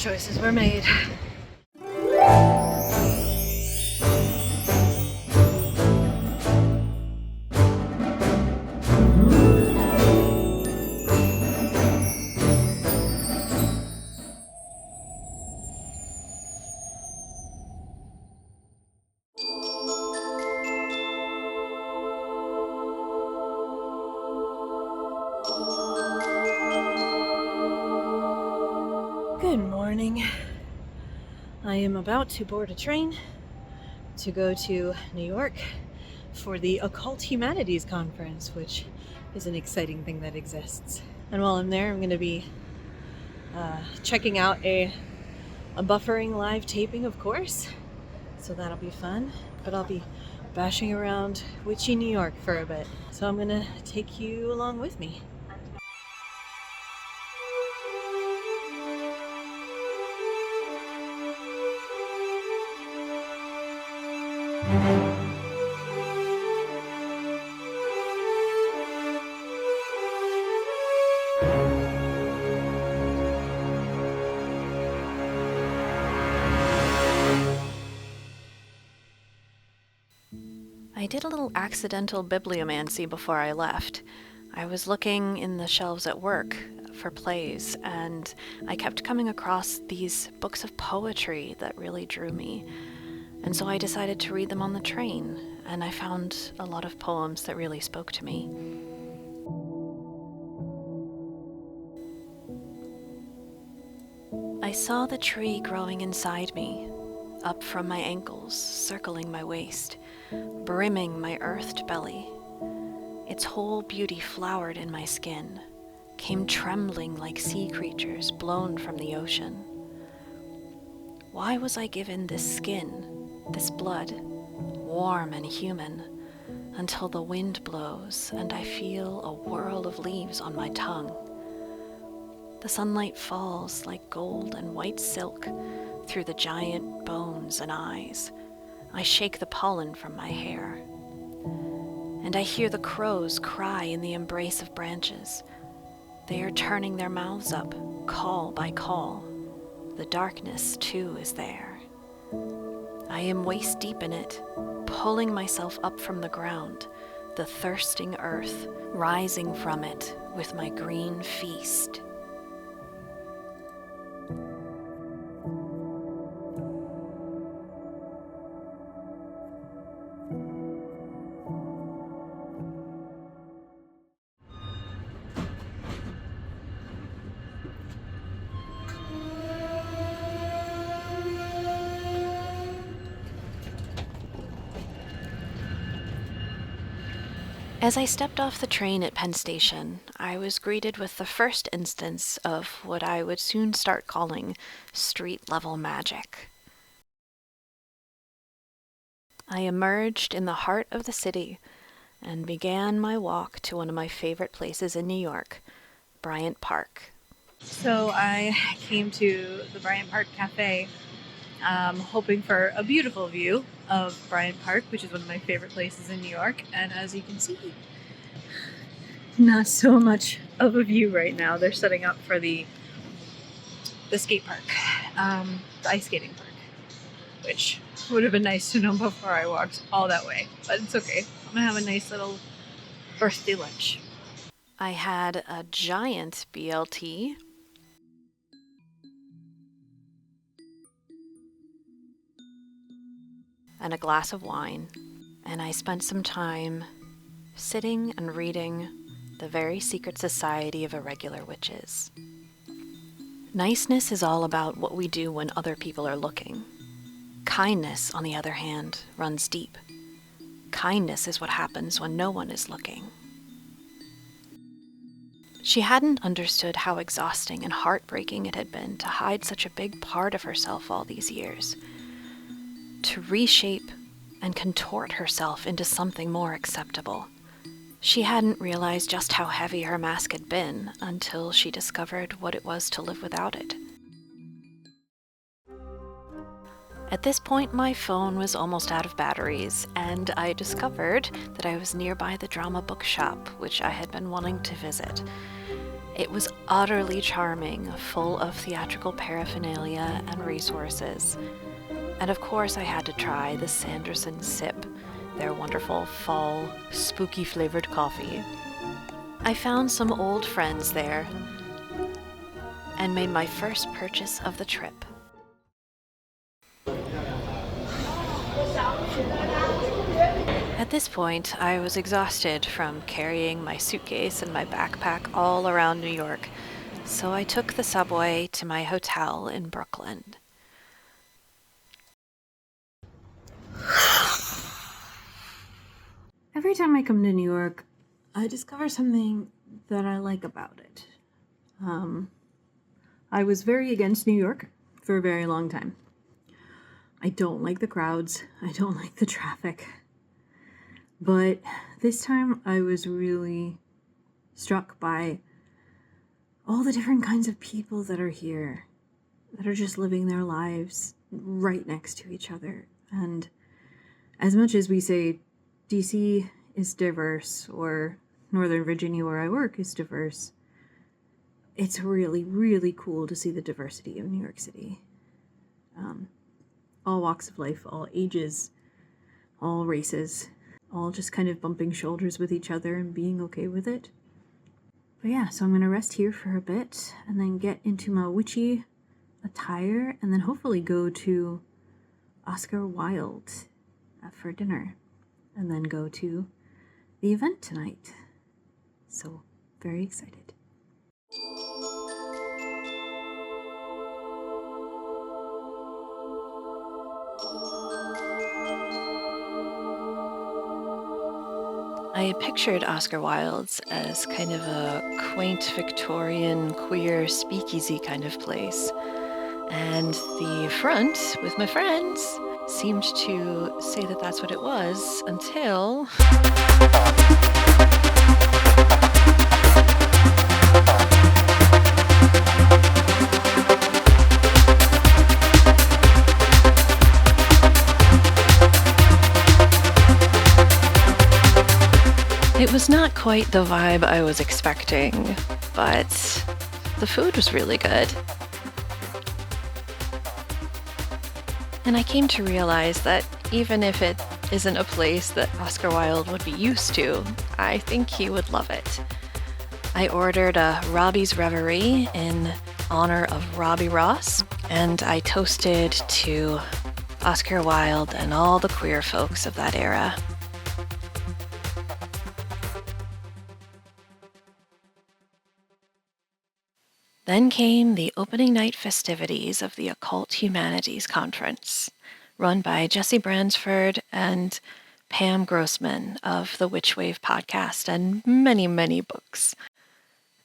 Choices were made. Good morning. I am about to board a train to go to New York for the Occult Humanities Conference, which is an exciting thing that exists. And while I'm there, I'm going to be checking out a buffering live taping, of course. So that'll be fun. But I'll be bashing around witchy New York for a bit. So I'm going to take you along with me. I did a little accidental bibliomancy before I left. I was looking in the shelves at work for plays, and I kept coming across these books of poetry that really drew me. And so I decided to read them on the train, and I found a lot of poems that really spoke to me. I saw the tree growing inside me, up from my ankles, circling my waist, brimming my earthed belly. Its whole beauty flowered in my skin, came trembling like sea creatures blown from the ocean. Why was I given this skin, this blood, warm and human, until the wind blows and I feel a whirl of leaves on my tongue? The sunlight falls like gold and white silk through the giant bones and eyes. I shake the pollen from my hair. And I hear the crows cry in the embrace of branches. They are turning their mouths up, call by call. The darkness, too, is there. I am waist deep in it, pulling myself up from the ground, the thirsting earth, rising from it with my green feast. As I stepped off the train at Penn Station, I was greeted with the first instance of what I would soon start calling street-level magic. I emerged in the heart of the city and began my walk to one of my favorite places in New York, Bryant Park. So I came to the Bryant Park Cafe hoping for a beautiful view of Bryant Park, which is one of my favorite places in New York. And as you can see, not so much of a view right now. They're setting up for the skate park, the ice skating park, which would have been nice to know before I walked all that way. But it's okay. I'm gonna have a nice little birthday lunch. I had a giant BLT. And a glass of wine, and I spent some time sitting and reading The Very Secret Society of Irregular Witches. Niceness is all about what we do when other people are looking. Kindness, on the other hand, runs deep. Kindness is what happens when no one is looking. She hadn't understood how exhausting and heartbreaking it had been to hide such a big part of herself all these years. To reshape and contort herself into something more acceptable. She hadn't realized just how heavy her mask had been until she discovered what it was to live without it. At this point, my phone was almost out of batteries, and I discovered that I was nearby the drama bookshop, which I had been wanting to visit. It was utterly charming, full of theatrical paraphernalia and resources. And of course I had to try the Sanderson Sip, their wonderful fall, spooky flavored coffee. I found some old friends there and made my first purchase of the trip. At this point, I was exhausted from carrying my suitcase and my backpack all around New York, so I took the subway to my hotel in Brooklyn. Every time I come to New York, I discover something that I like about it. I was very against New York for a very long time. I don't like the crowds. I don't like the traffic. But this time I was really struck by all the different kinds of people that are here, that are just living their lives right next to each other. And as much as we say DC is diverse, or Northern Virginia where I work is diverse, it's really, really cool to see the diversity of New York City. All walks of life, all ages, all races, all just kind of bumping shoulders with each other and being okay with it. But yeah, so I'm going to rest here for a bit and then get into my witchy attire and then hopefully go to Oscar Wilde for dinner and then go to the event tonight. So, very excited. I pictured Oscar Wilde's as kind of a quaint Victorian queer speakeasy kind of place. And the front with my friends seemed to say that that's what it was until... It was not quite the vibe I was expecting, but the food was really good. And I came to realize that even if it isn't a place that Oscar Wilde would be used to, I think he would love it. I ordered a Robbie's Reverie in honor of Robbie Ross, and I toasted to Oscar Wilde and all the queer folks of that era. Then came the opening night festivities of the Occult Humanities Conference, run by Jesse Bransford and Pam Grossman of the Witchwave podcast and many, many books.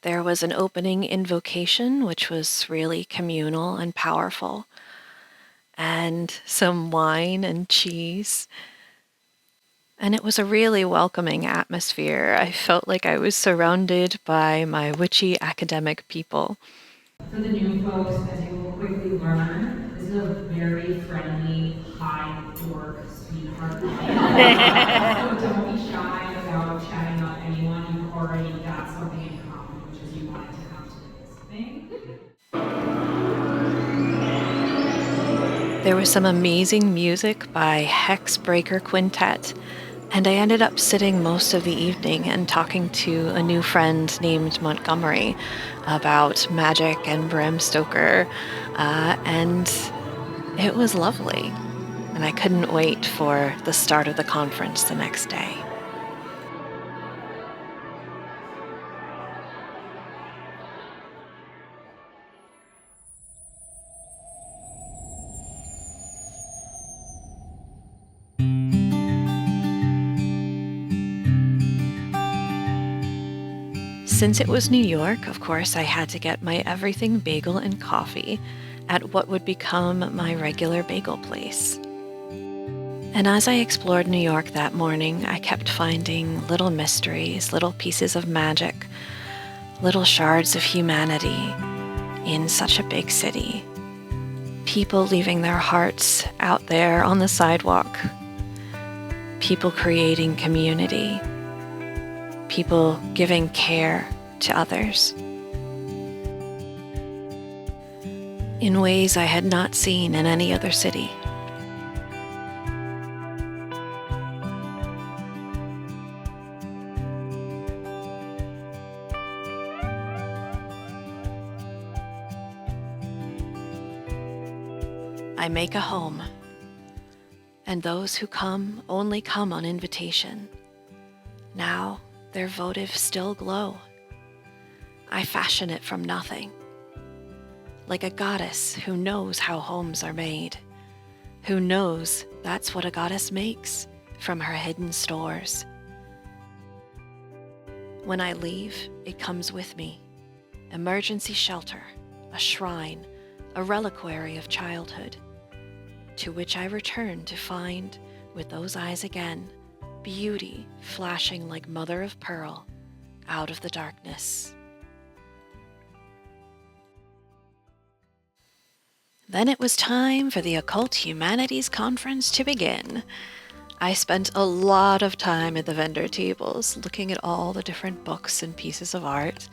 There was an opening invocation, which was really communal and powerful, and some wine and cheese. And it was a really welcoming atmosphere. I felt like I was surrounded by my witchy academic people. For the new folks, as you will quickly learn, this is a very friendly, high dork, sweetheart life. So don't be shy about chatting up anyone. You've already got something in common, which is you wanted to come to this thing. There was some amazing music by Hexbreaker Quintet, and I ended up sitting most of the evening and talking to a new friend named Montgomery about magic and Bram Stoker, and it was lovely. And I couldn't wait for the start of the conference the next day. Since it was New York, of course, I had to get my everything bagel and coffee at what would become my regular bagel place. And as I explored New York that morning, I kept finding little mysteries, little pieces of magic, little shards of humanity in such a big city. People leaving their hearts out there on the sidewalk. People creating community. People giving care to others. in ways I had not seen in any other city. I make a home, and those who come only come on invitation. Now their votives still glow. I fashion it from nothing, like a goddess who knows how homes are made, who knows that's what a goddess makes from her hidden stores. When I leave, it comes with me. Emergency shelter, a shrine, a reliquary of childhood, to which I return to find, with those eyes again, beauty flashing like mother of pearl out of the darkness. Then it was time for the Occult Humanities Conference to begin. I spent a lot of time at the vendor tables looking at all the different books and pieces of art,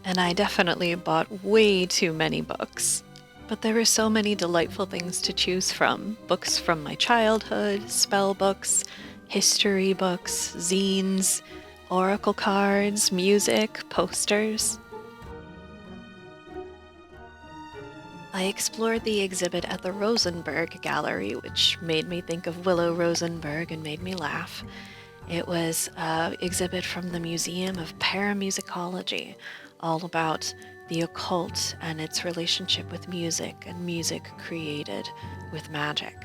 and I definitely bought way too many books. But there were so many delightful things to choose from. Books from my childhood, spell books, history books, zines, oracle cards, music, posters. I explored the exhibit at the Rosenberg Gallery, which made me think of Willow Rosenberg and made me laugh. It was an exhibit from the Museum of Paramusicology, all about the occult and its relationship with music and music created with magic.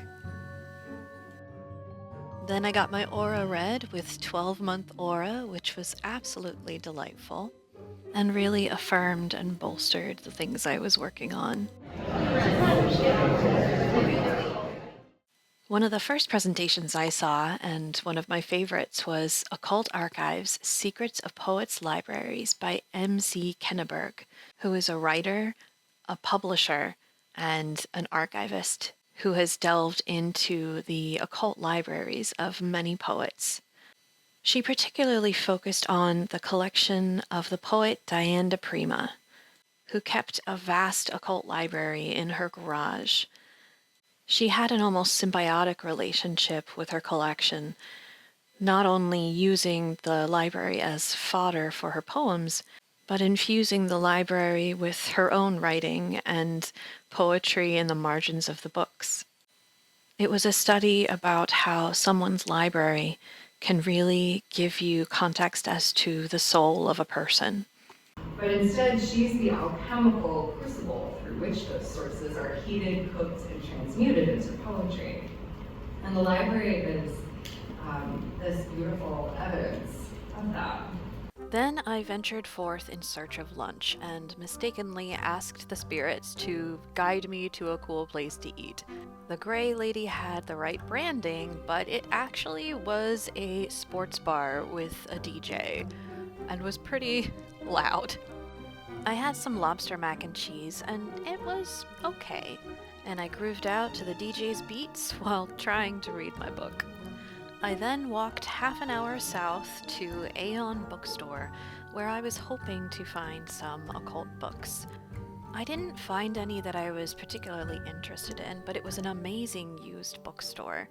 Then I got my aura read with 12-month aura, which was absolutely delightful and really affirmed and bolstered the things I was working on. One of the first presentations I saw, and one of my favorites, was Occult Archives: Secrets of Poets' Libraries by M.C. Kenneberg, who is a writer, a publisher, and an archivist who has delved into the occult libraries of many poets. She particularly focused on the collection of the poet Diane de Prima, who kept a vast occult library in her garage. She had an almost symbiotic relationship with her collection, not only using the library as fodder for her poems, but infusing the library with her own writing and poetry in the margins of the books. It was a study about how someone's library can really give you context as to the soul of a person. But instead, she's the alchemical crucible through which those sources are heated, cooked, and transmuted into poetry. And the library is this beautiful evidence of that. Then I ventured forth in search of lunch and mistakenly asked the spirits to guide me to a cool place to eat. The Gray Lady had the right branding, but it actually was a sports bar with a DJ and was pretty loud. I had some lobster mac and cheese, and it was okay, and I grooved out to the DJ's beats while trying to read my book. I then walked half an hour south to Aeon Bookstore, where I was hoping to find some occult books. I didn't find any that I was particularly interested in, but it was an amazing used bookstore,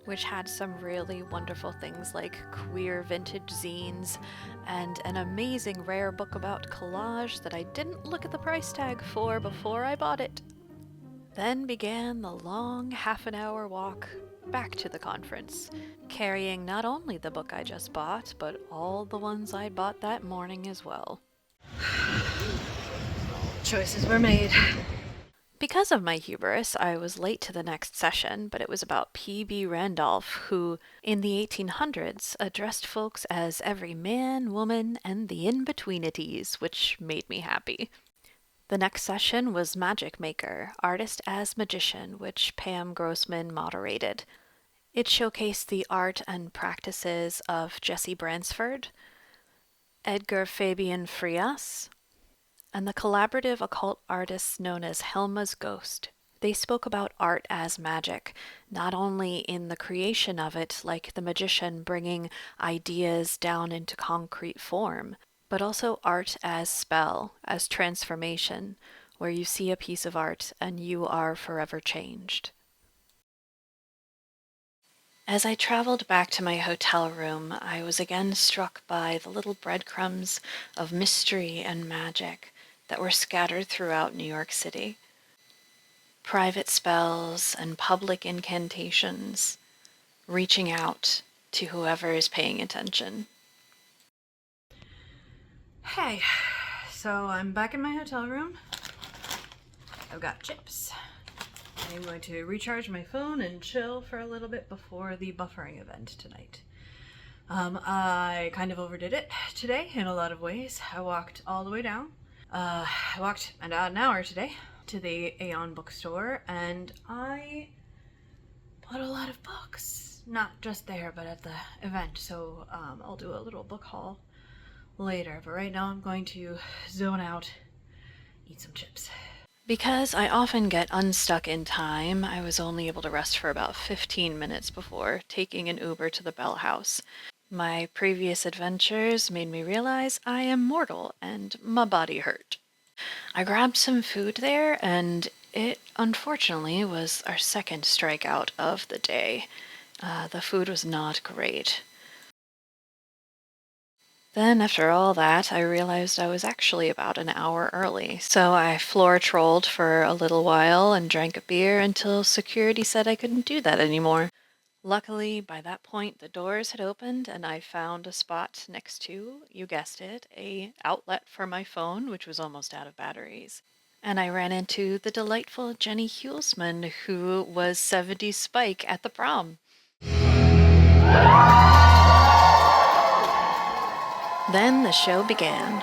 which had some really wonderful things like queer vintage zines and an amazing rare book about collage that I didn't look at the price tag for before I bought it. Then began the long half-an-hour walk back to the conference, carrying not only the book I just bought, but all the ones I bought that morning as well. Choices were made. Because of my hubris, I was late to the next session, but it was about P.B. Randolph, who, in the 1800s, addressed folks as every man, woman, and the in-betweenities, which made me happy. The next session was Magic Maker, Artist as Magician, which Pam Grossman moderated. It showcased the art and practices of Jesse Bransford, Edgar Fabian Frias, and the collaborative occult artists known as Helma's Ghost. They spoke about art as magic, not only in the creation of it, like the magician bringing ideas down into concrete form, but also art as spell, as transformation, where you see a piece of art and you are forever changed. As I traveled back to my hotel room, I was again struck by the little breadcrumbs of mystery and magic that were scattered throughout New York City. Private spells and public incantations, reaching out to whoever is paying attention. Hey, so I'm back in my hotel room. I've got chips. I'm going to recharge my phone and chill for a little bit before the buffering event tonight. I kind of overdid it today in a lot of ways. I walked all the way down. I walked about an hour today to the Aeon bookstore, and I bought a lot of books. Not just there, but at the event. So I'll do a little book haul later. But right now I'm going to zone out, eat some chips. Because I often get unstuck in time, I was only able to rest for about 15 minutes before taking an Uber to the Bell House. My previous adventures made me realize I am mortal and my body hurt. I grabbed some food there, and it unfortunately was our second strikeout of the day. The food was not great. Then, after all that, I realized I was actually about an hour early, so I floor trolled for a little while and drank a beer until security said I couldn't do that anymore. Luckily, by that point, the doors had opened and I found a spot next to, you guessed it, a outlet for my phone, which was almost out of batteries. And I ran into the delightful Jenny Hulsman, who was 70s Spike at the prom. Then the show began.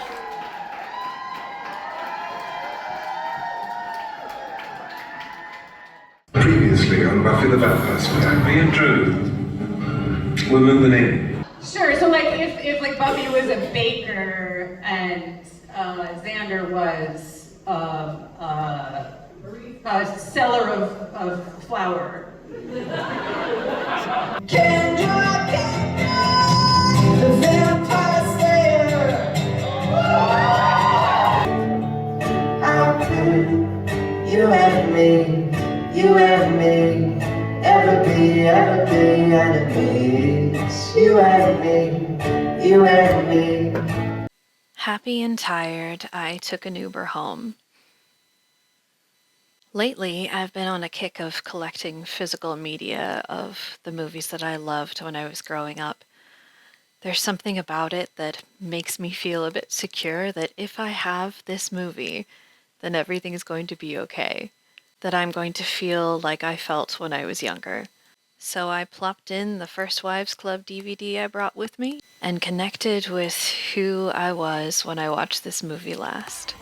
Previously on Buffy the Vampire Slayer, me and Drew were moving in. Sure, so like if like Buffy was a baker and Xander was a seller of flour. Kendra, the Vampire Slayer. How could you and me ever be enemies? You and me. Happy and tired, I took an Uber home. Lately, I've been on a kick of collecting physical media of the movies that I loved when I was growing up. There's something about it that makes me feel a bit secure that if I have this movie, then everything is going to be okay. That I'm going to feel like I felt when I was younger. So I plopped in the First Wives Club DVD I brought with me and connected with who I was when I watched this movie last.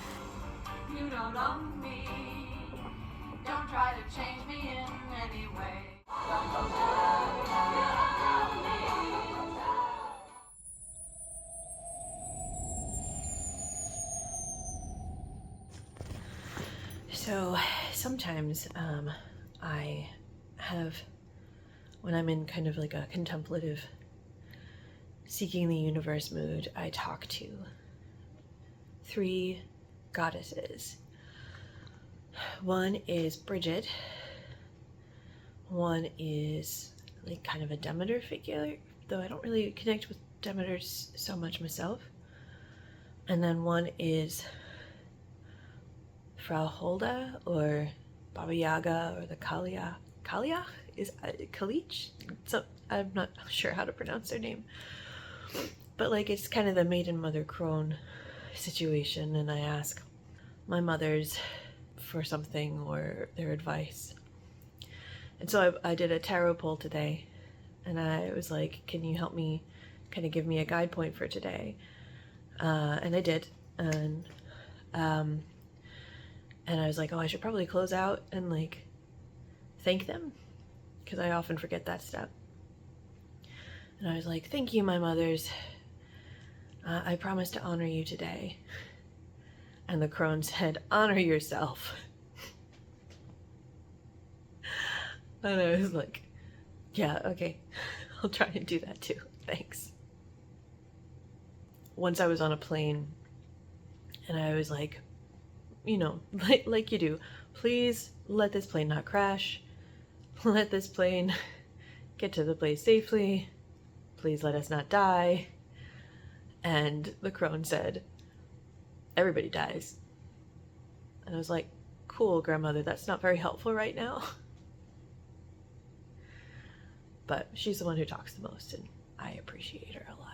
You don't own me. Don't try to change me in any way. So sometimes I have, when I'm in kind of like a contemplative, seeking the universe mood, I talk to 3 goddesses. One is Bridget. One is like kind of a Demeter figure, though I don't really connect with Demeter so much myself. And then one is Frau Holda, or Baba Yaga, or the Kalia. Kalia? Is Kalich? So I'm not sure how to pronounce their name. But like it's kind of the maiden mother crone situation, and I ask my mothers for something or their advice. And so I did a tarot pull today, and I was like, can you help me kind of give me a guide point for today? And I did, and I was like, oh, I should probably close out and like thank them, because I often forget that step. And I was like, thank you, my mothers. I promise to honor you today. And the crone said, honor yourself. And I was like, yeah, okay, I'll try and do that too, thanks. Once I was on a plane, and I was like like you do, please let this plane not crash. Let this plane get to the place safely. Please let us not die. And the crone said, everybody dies. And I was like, cool, grandmother, that's not very helpful right now. But she's the one who talks the most, and I appreciate her a lot.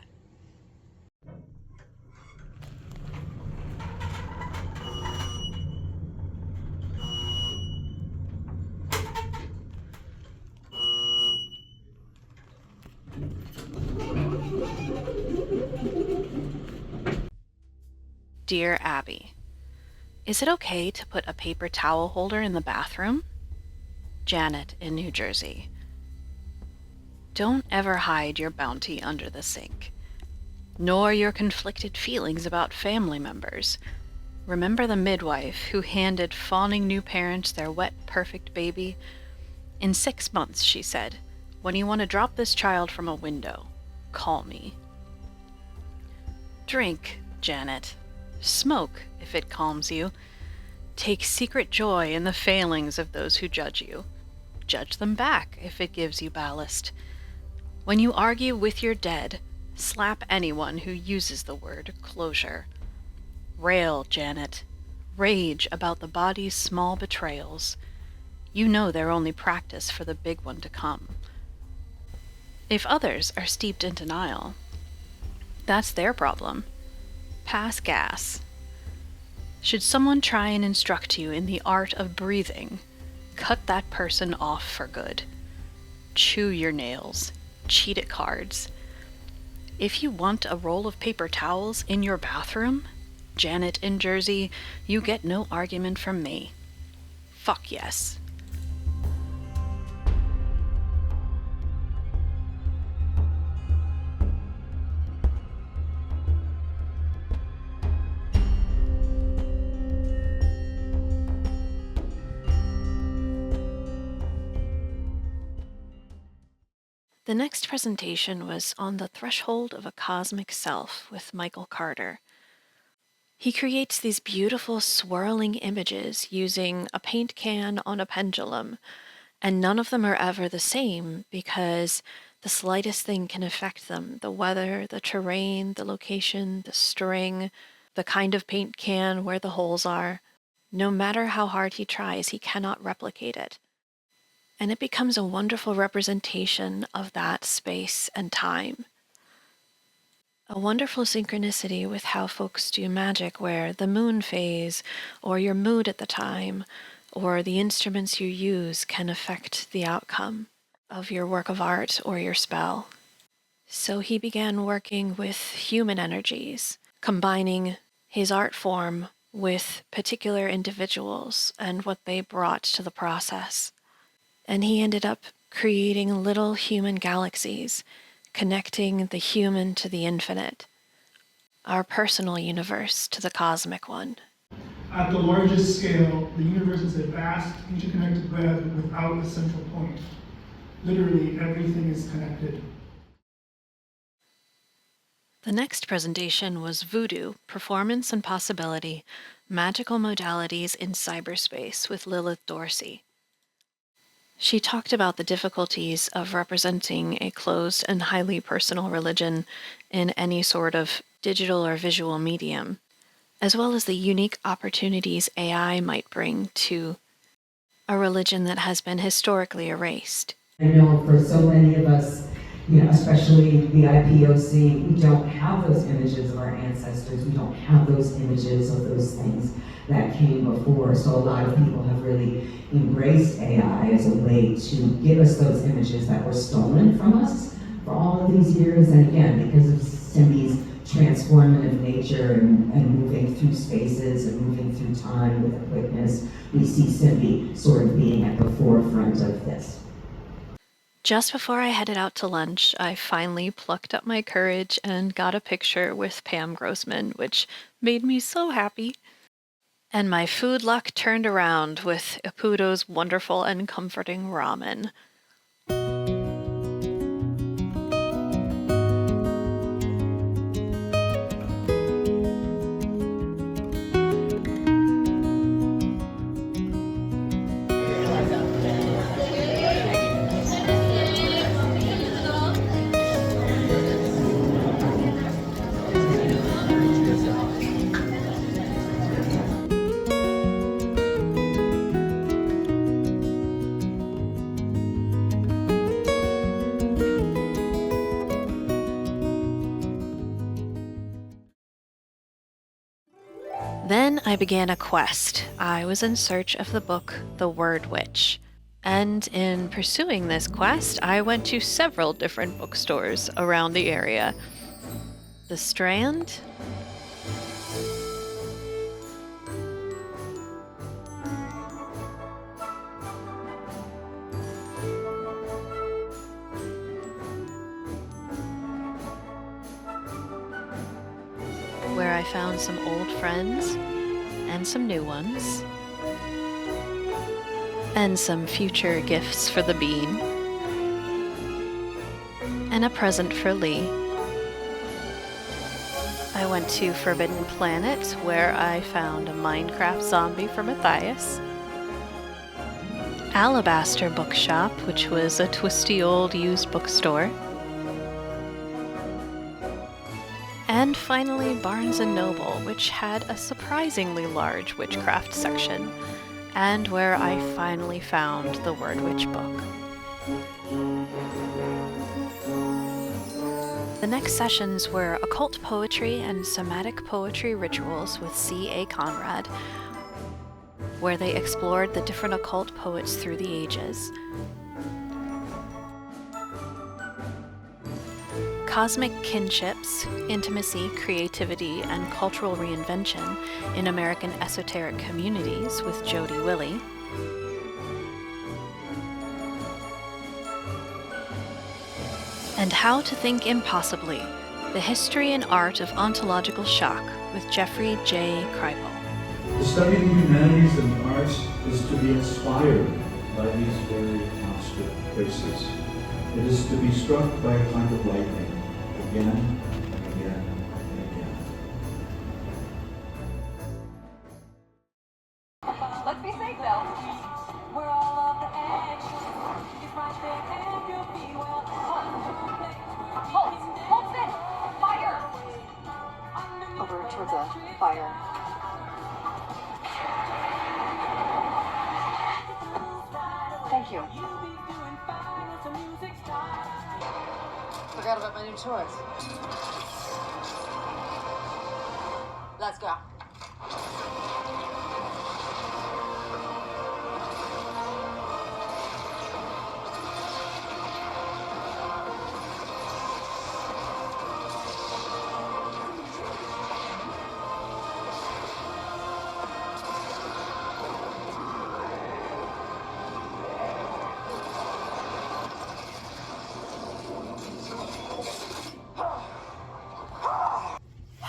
Dear Abby, is it okay to put a paper towel holder in the bathroom? Janet in New Jersey. Don't ever hide your bounty under the sink, nor your conflicted feelings about family members. Remember the midwife who handed fawning new parents their wet, perfect baby? In 6 months, she said, when you want to drop this child from a window, call me. Drink, Janet. Smoke, if it calms you. Take secret joy in the failings of those who judge you. Judge them back if it gives you ballast. When you argue with your dead, slap anyone who uses the word closure. Rail, Janet. Rage about the body's small betrayals. You know they're only practice for the big one to come. If others are steeped in denial, that's their problem. Pass gas. Should someone try and instruct you in the art of breathing, cut that person off for good. Chew your nails. Cheat at cards. If you want a roll of paper towels in your bathroom, Janet in Jersey, you get no argument from me. Fuck yes. The next presentation was On the Threshold of a Cosmic Self with Michael Carter. He creates these beautiful swirling images using a paint can on a pendulum, and none of them are ever the same because the slightest thing can affect them. The weather, the terrain, the location, the string, the kind of paint can, where the holes are. No matter how hard he tries, he cannot replicate it. And it becomes a wonderful representation of that space and time. A wonderful synchronicity with how folks do magic, where the moon phase, or your mood at the time, or the instruments you use can affect the outcome of your work of art or your spell. So he began working with human energies, combining his art form with particular individuals and what they brought to the process. And he ended up creating little human galaxies, connecting the human to the infinite, our personal universe to the cosmic one. At the largest scale, the universe is a vast, interconnected web without a central point. Literally, everything is connected. The next presentation was Voodoo, Performance and Possibility, Magical Modalities in Cyberspace with Lilith Dorsey. She talked about the difficulties of representing a closed and highly personal religion in any sort of digital or visual medium, as well as the unique opportunities AI might bring to a religion that has been historically erased. I know for so many of us, especially the IPOC, we don't have those images of our ancestors. We don't have those images of those things that came before. So a lot of people have really embraced AI as a way to give us those images that were stolen from us for all of these years. And again, because of Cindy's transformative nature and moving through spaces and moving through time with a quickness, we see Cindy sort of being at the forefront of this. Just before I headed out to lunch, I finally plucked up my courage and got a picture with Pam Grossman, which made me so happy. And my food luck turned around with Ippudo's wonderful and comforting ramen. began a quest. I was in search of the book The Word Witch. And in pursuing this quest, I went to several different bookstores around the area. The Strand, where I found some old friends and some new ones, and some future gifts for the bean, and a present for Lee. I went to Forbidden Planet, where I found a Minecraft zombie for Matthias. Alabaster Bookshop, which was a twisty old used bookstore. And finally, Barnes & Noble, which had a surprisingly large witchcraft section, and where I finally found the Word Witch book. The next sessions were occult poetry and somatic poetry rituals with C.A. Conrad, where they explored the different occult poets through the ages. Cosmic Kinships, Intimacy, Creativity, and Cultural Reinvention in American Esoteric Communities with Jody Willie. And How to Think Impossibly, The History and Art of Ontological Shock with Jeffrey J. Kripal. The study of the humanities and arts is to be inspired by these very monstrous places. It is to be struck by a kind of lightning, again and again and again. Let's be safe though. We're all of the action. It's right there and you'll be well. Hold still. Fire. Over towards the fire. Thank you. Forgot about my new toys. Let's go.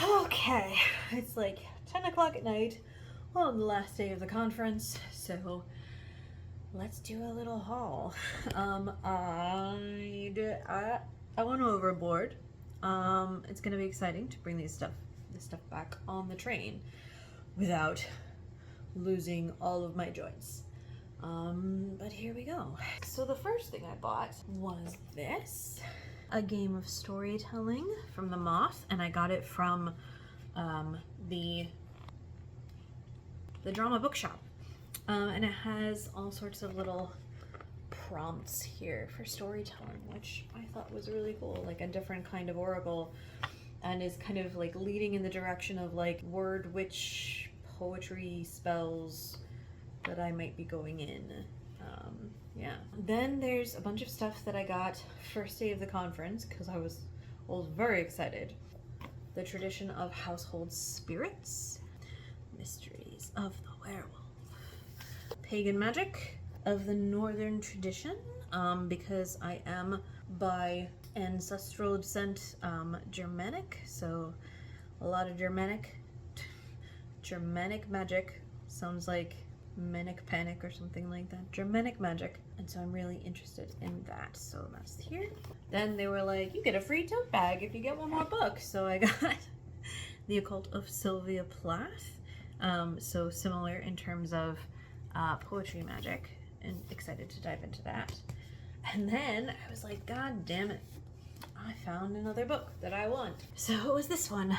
Okay, it's like 10 o'clock at night on the last day of the conference, so let's do a little haul. I went overboard. It's gonna be exciting to bring this stuff back on the train without losing all of my joints. But here we go. So the first thing I bought was this. A game of storytelling from The Moth, and I got it from the Drama Bookshop. And it has all sorts of little prompts here for storytelling, which I thought was really cool, like a different kind of oracle, and is kind of like leading in the direction of like word witch poetry spells that I might be going in. Yeah. Then there's a bunch of stuff that I got first day of the conference because I was very excited. The Tradition of Household Spirits, Mysteries of the Werewolf, Pagan Magic of the Northern Tradition, because I am by ancestral descent Germanic, so a lot of Germanic magic sounds like Manic Panic or something like that. Germanic magic. And so I'm really interested in that. So that's here. Then they were like, you get a free tote bag if you get one more book. So I got The Occult of Sylvia Plath. So similar in terms of poetry magic, and excited to dive into that. And then I was like, God damn it. I found another book that I want. So it was this one,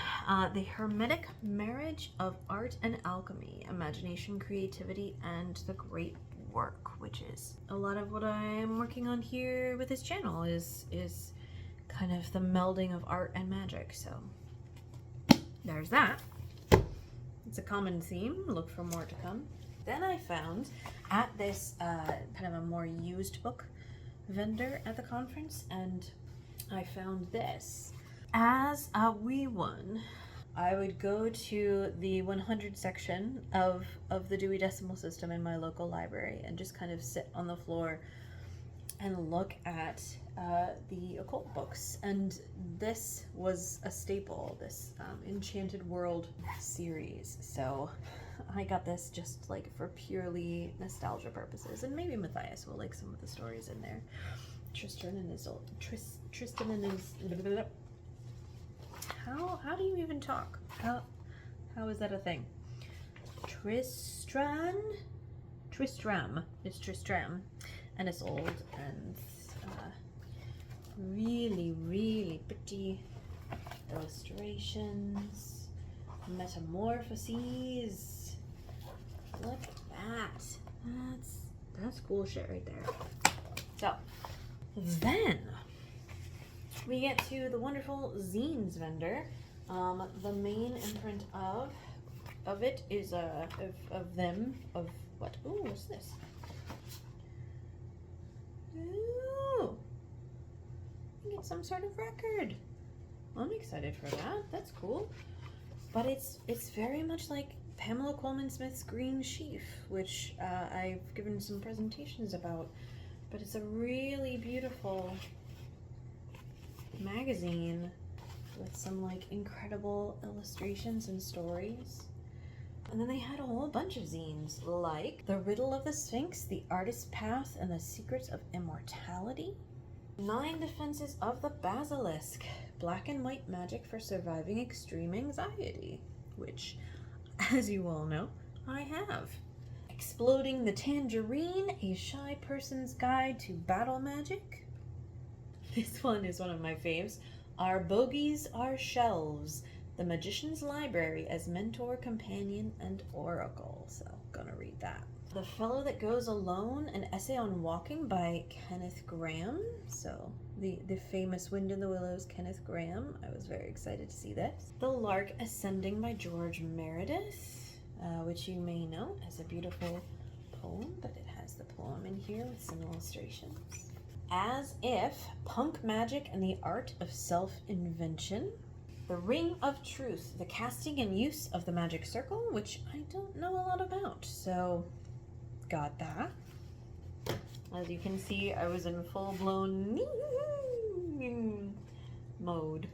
The Hermetic Marriage of Art and Alchemy, Imagination, Creativity, and the Great Work, which is a lot of what I'm working on here with this channel is kind of the melding of art and magic. So there's that. It's a common theme. Look for more to come. Then I found at this kind of a more used book vendor at the conference, and I found this. As a wee one, I would go to the 100 section of the Dewey Decimal System in my local library and just kind of sit on the floor and look at the occult books. And this was a staple, this Enchanted World series. So I got this just like for purely nostalgia purposes, and maybe Matthias will like some of the stories in there. Tristan and Isolde. Tristan and Isolde. How do you even talk? How is that a thing? Tristram. It's Tristram and Isolde, and really pretty illustrations, metamorphoses. Look at that. That's cool shit right there. So then we get to the wonderful zines vendor. The main imprint of it is of what? Ooh, what's this? Ooh, I get some sort of record. I'm excited for that. That's cool. But it's very much like Pamela Coleman Smith's Green Sheaf, which I've given some presentations about. But it's a really beautiful magazine with some like incredible illustrations and stories. And then they had a whole bunch of zines like The Riddle of the Sphinx, The Artist's Path, and The Secrets of Immortality. 9 Defenses of the Basilisk, Black and White Magic for Surviving Extreme Anxiety, which, as you all know, I have. Exploding the Tangerine, A Shy Person's Guide to Battle Magic. This one is one of my faves. Our Bogies Are Shelves, The Magician's Library as Mentor, Companion, and Oracle. So, gonna read that. The Fellow That Goes Alone, an essay on walking by Kenneth Grahame. So, the famous Wind in the Willows, Kenneth Grahame. I was very excited to see this. The Lark Ascending by George Meredith, which you may know as a beautiful poem, but it has the poem in here with some illustrations. As If, Punk Magic and the Art of Self-Invention. The Ring of Truth, the casting and use of the magic circle, which I don't know a lot about, so got that. As you can see, I was in full-blown mode.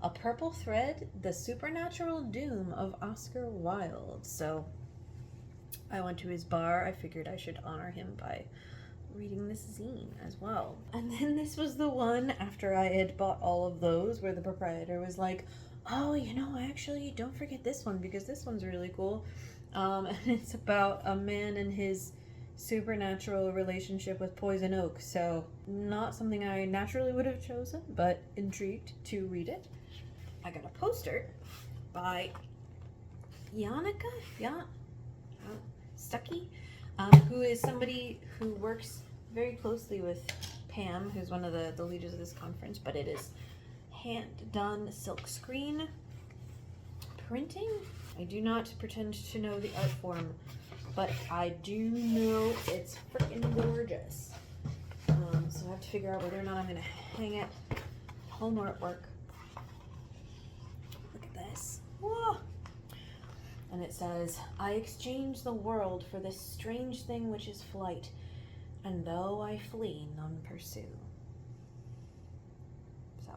A Purple Thread, The Supernatural Doom of Oscar Wilde. So I went to his bar. I figured I should honor him by reading this zine as well. And then this was the one after I had bought all of those where the proprietor was like, oh, you know, actually don't forget this one because this one's really cool. And it's about a man and his supernatural relationship with poison oak. So not something I naturally would have chosen, but intrigued to read it. I got a poster by Janneke Stuckey, who is somebody who works very closely with Pam, who's one of the leaders of this conference, but it is hand-done silk screen printing. I do not pretend to know the art form, but I do know it's freaking gorgeous. So I have to figure out whether or not I'm going to hang it home or at work. Look at this. Whoa! And it says, I exchange the world for this strange thing which is flight, and though I flee, none pursue. So.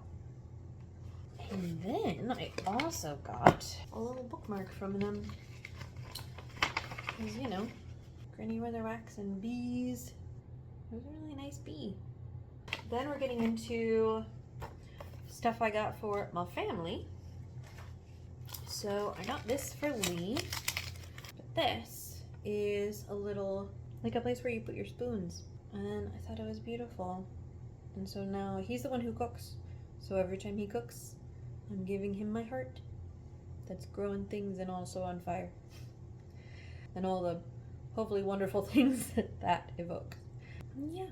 And then I also got a little bookmark from them. Because, you know, Granny Weatherwax and bees. It was a really nice bee. Then we're getting into stuff I got for my family. So I got this for Lee, but this is a little, like a place where you put your spoons, and I thought it was beautiful. And so now he's the one who cooks, so every time he cooks, I'm giving him my heart that's growing things and also on fire, and all the hopefully wonderful things that evokes. Yeah,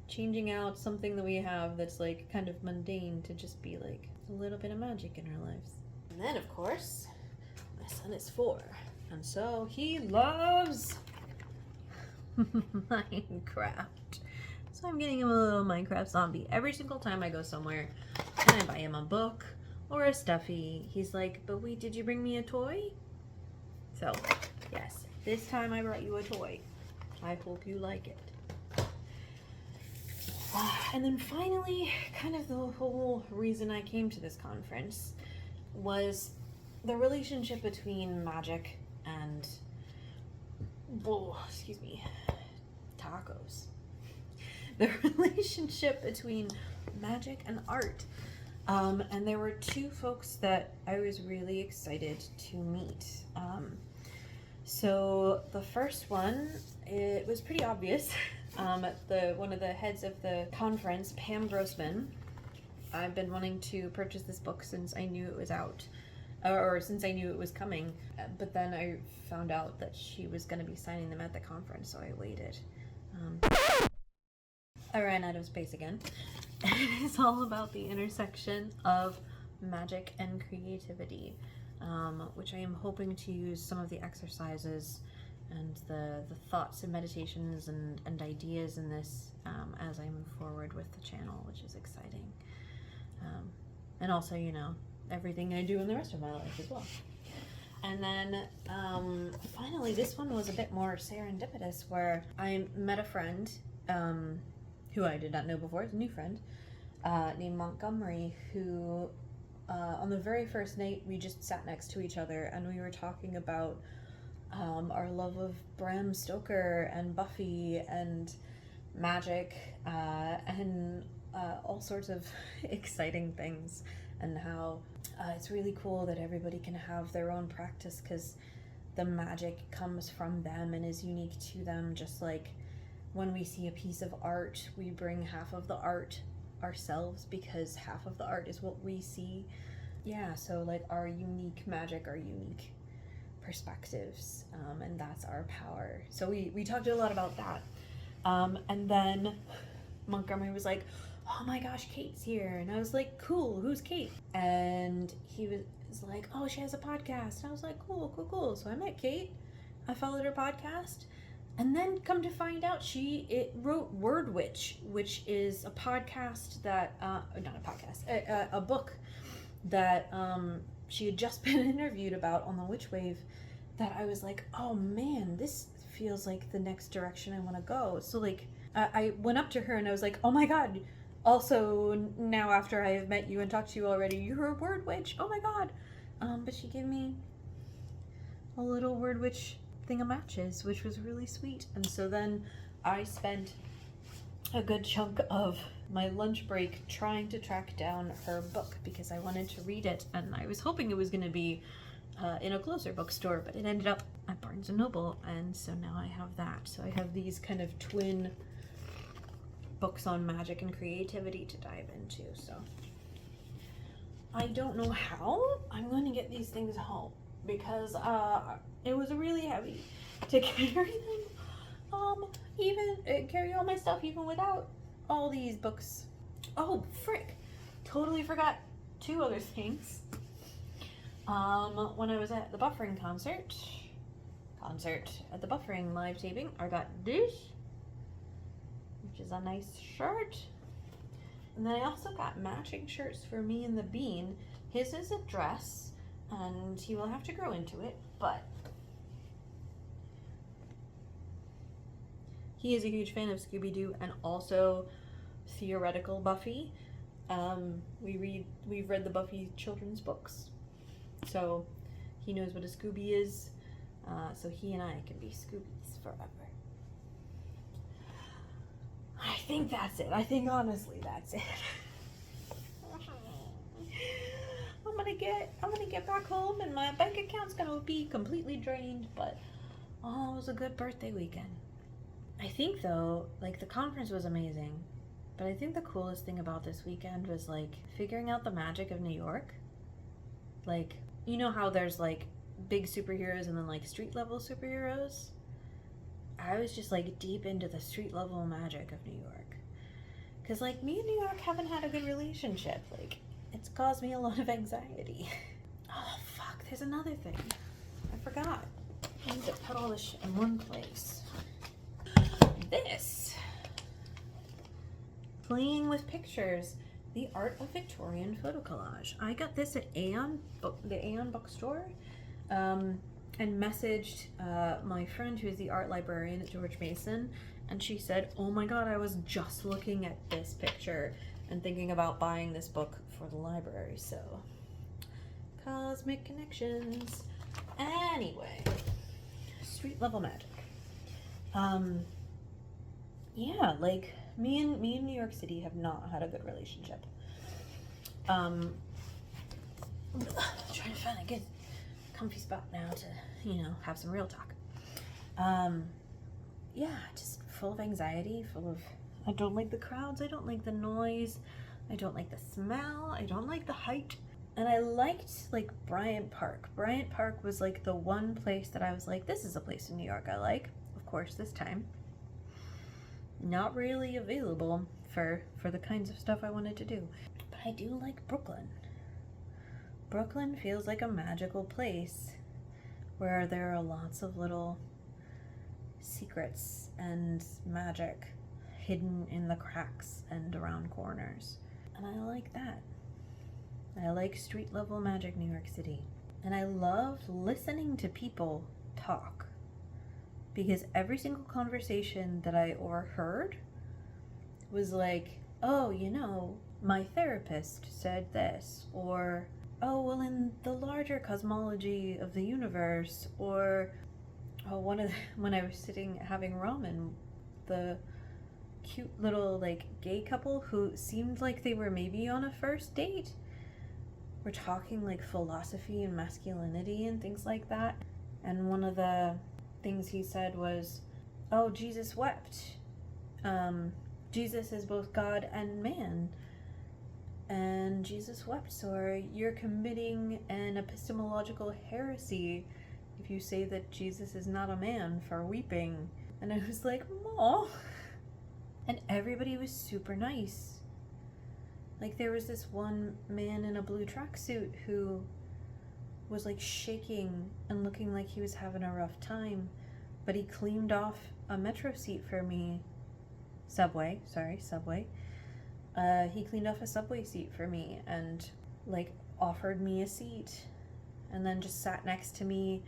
changing out something that we have that's like kind of mundane to just be like a little bit of magic in our lives. And then, of course, my son is 4, And so he loves Minecraft. So I'm getting him a little Minecraft zombie. Every single time I go somewhere and I buy him a book or a stuffy, he's like, but wait, did you bring me a toy? So, yes, this time I brought you a toy. I hope you like it. And then finally, kind of the whole reason I came to this conference was the relationship between magic and, tacos. The relationship between magic and art. And there were two folks that I was really excited to meet. So the first one, it was pretty obvious. One of the heads of the conference, Pam Grossman. I've been wanting to purchase this book since I knew it was out, or since I knew it was coming. But then I found out that she was going to be signing them at the conference, so I waited. I ran out of space again. It's all about the intersection of magic and creativity, which I am hoping to use some of the exercises and the thoughts and meditations and ideas in this as I move forward with the channel, which is exciting. And also, you know, everything I do in the rest of my life as well. And then finally, this one was a bit more serendipitous, where I met a friend who I did not know before, it's a new friend, named Montgomery, who on the very first night we just sat next to each other and we were talking about our love of Bram Stoker and Buffy and magic and all sorts of exciting things, and how it's really cool that everybody can have their own practice because the magic comes from them and is unique to them. Just like when we see a piece of art, we bring half of the art ourselves because half of the art is what we see. Yeah, so like our unique magic, our unique perspectives, and that's our power. So we talked a lot about that. And then Montgomery was like, oh my gosh, Kate's here. And I was like, cool, who's Kate? And he was like, oh, she has a podcast. And I was like, cool. So I met Kate. I followed her podcast. And then come to find out, it wrote Word Witch, which is a podcast that, not a podcast, a book that she had just been interviewed about on the Witch Wave, that I was like, oh man, this feels like the next direction I want to go. So like, I went up to her and I was like, oh my God, also now after I have met you and talked to you already, you're a Word Witch, oh my God. But she gave me a little Word Witch thingamatches, which was really sweet. And so then I spent a good chunk of my lunch break trying to track down her book because I wanted to read it, and I was hoping it was going to be in a closer bookstore, but it ended up at Barnes & Noble, and so now I have that. So I have these kind of twin books on magic and creativity to dive into. So I don't know how I'm going to get these things home because it was really heavy to carry them, even carry all my stuff even without all these books. Oh, frick, totally forgot two other things. When I was at the Buffering concert at the Buffering live taping, I got this, which is a nice shirt. And then I also got matching shirts for me and the Bean. His is a dress, and he will have to grow into it, but he is a huge fan of Scooby-Doo and also theoretical Buffy. We've read the Buffy children's books, so he knows what a Scooby is. So he and I can be Scoobies forever. I think that's it. I think honestly that's it. I'm gonna get back home and my bank account's gonna be completely drained, but it was a good birthday weekend. I think though, like, the conference was amazing, but I think the coolest thing about this weekend was like figuring out the magic of New York. Like, you know how there's like big superheroes and then like street level superheroes? I was just like deep into the street level magic of New York. Cause like me and New York haven't had a good relationship. Like, it's caused me a lot of anxiety. Oh fuck, there's another thing. I forgot. I need to put all this shit in one place. This. Playing with pictures. The Art of Victorian Photo Collage. I got this at Aeon, the Aeon bookstore, and messaged my friend who's the art librarian at George Mason, and she said, oh my god, I was just looking at this picture and thinking about buying this book for the library. So, cosmic connections. Anyway, street level magic. Yeah, like me and New York City have not had a good relationship. Trying to find a good comfy spot now to, you know, have some real talk. Yeah, just full of anxiety, I don't like the crowds, I don't like the noise, I don't like the smell, I don't like the height. And I liked like Bryant Park. Bryant Park was like the one place that I was like, this is a place in New York I like. Of course, this time not really available for the kinds of stuff I wanted to do. But I do like Brooklyn. Brooklyn feels like a magical place where there are lots of little secrets and magic hidden in the cracks and around corners. And I like that. I like street level magic New York City. And I love listening to people talk. Because every single conversation that I overheard was like, oh, you know, my therapist said this, or, oh, well, in the larger cosmology of the universe, or, oh, when I was sitting having ramen, the cute little, like, gay couple who seemed like they were maybe on a first date were talking, like, philosophy and masculinity and things like that. And one of the things he said was, oh, Jesus wept. Jesus is both God and man. And Jesus wept, so you're committing an epistemological heresy if you say that Jesus is not a man for weeping. And I was like, aw. And everybody was super nice. Like, there was this one man in a blue tracksuit who was like shaking and looking like he was having a rough time, but he cleaned off a metro seat for me. Subway. He cleaned off a subway seat for me and like offered me a seat and then just sat next to me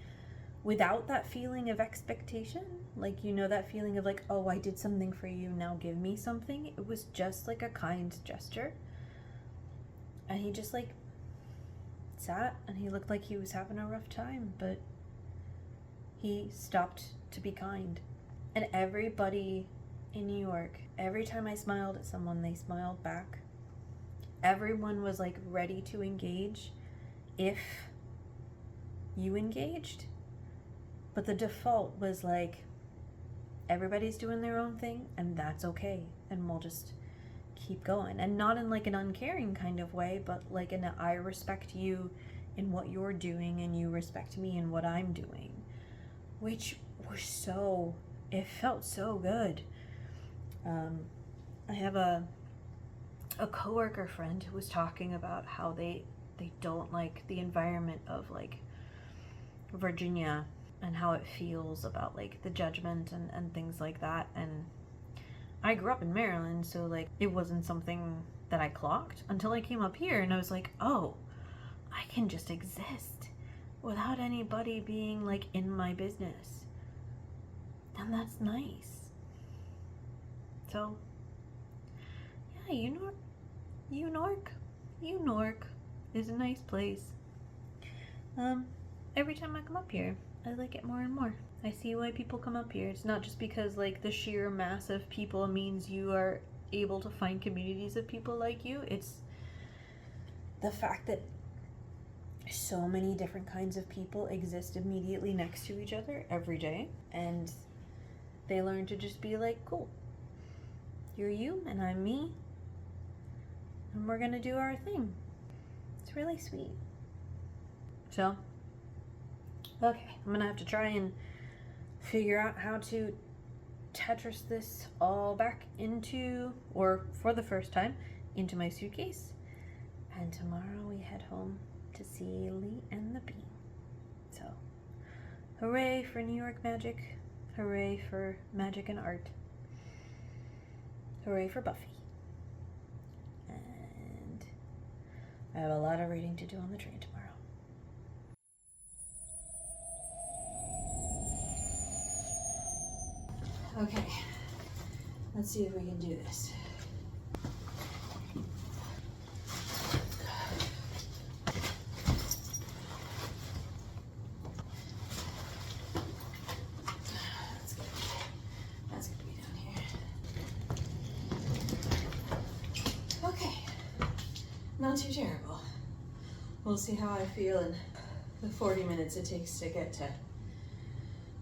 without that feeling of expectation. Like, you know, that feeling of like, oh, I did something for you, now give me something. It was just like a kind gesture. And he just like sat and he looked like he was having a rough time, but he stopped to be kind. And everybody in New York, every time I smiled at someone, they smiled back. Everyone was like ready to engage if you engaged. But the default was like, everybody's doing their own thing and that's okay. And we'll just keep going. And not in like an uncaring kind of way, but like in a, I respect you in what you're doing and you respect me in what I'm doing. Which was so, it felt so good. I have a coworker friend who was talking about how they don't like the environment of like Virginia and how it feels about like the judgment and things like that. And I grew up in Maryland, so like it wasn't something that I clocked until I came up here and I was like, oh, I can just exist without anybody being like in my business. And that's nice. So, yeah, Unork is a nice place. Every time I come up here, I like it more and more. I see why people come up here. It's not just because like the sheer mass of people means you are able to find communities of people like you. It's the fact that so many different kinds of people exist immediately next to each other every day, and they learn to just be like, cool, you're you and I'm me, and we're gonna do our thing. It's really sweet. So, okay, I'm gonna have to try and figure out how to Tetris this all back into, or for the first time, into my suitcase. And tomorrow we head home to see Lee and the Bee. So, Hooray for New York magic. Hooray for magic and art. Hooray for Buffy. And I have a lot of reading to do on the train tomorrow. Okay, let's see if we can do this. That's gonna be down here. Okay, not too terrible. We'll see how I feel in the 40 minutes it takes to get to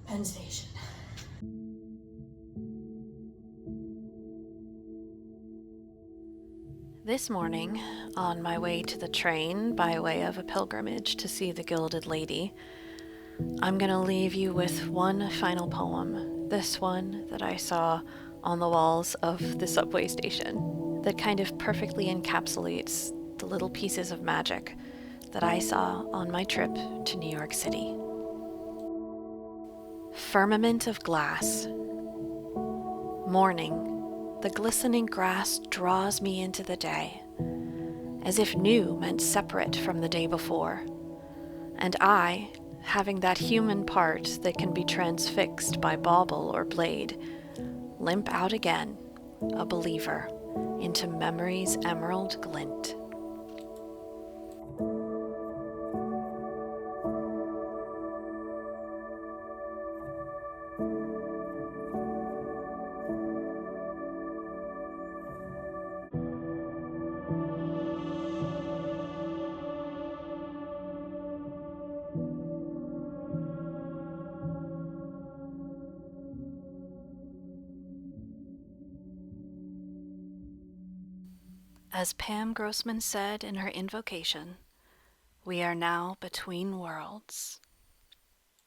Penn Station. This morning, on my way to the train by way of a pilgrimage to see the Gilded Lady, I'm gonna leave you with one final poem, this one that I saw on the walls of the subway station, that kind of perfectly encapsulates the little pieces of magic that I saw on my trip to New York City. Firmament of glass. Morning. The glistening grass draws me into the day, as if new meant separate from the day before, and I, having that human part that can be transfixed by bauble or blade, limp out again, a believer, into memory's emerald glint. As Pam Grossman said in her invocation, we are now between worlds.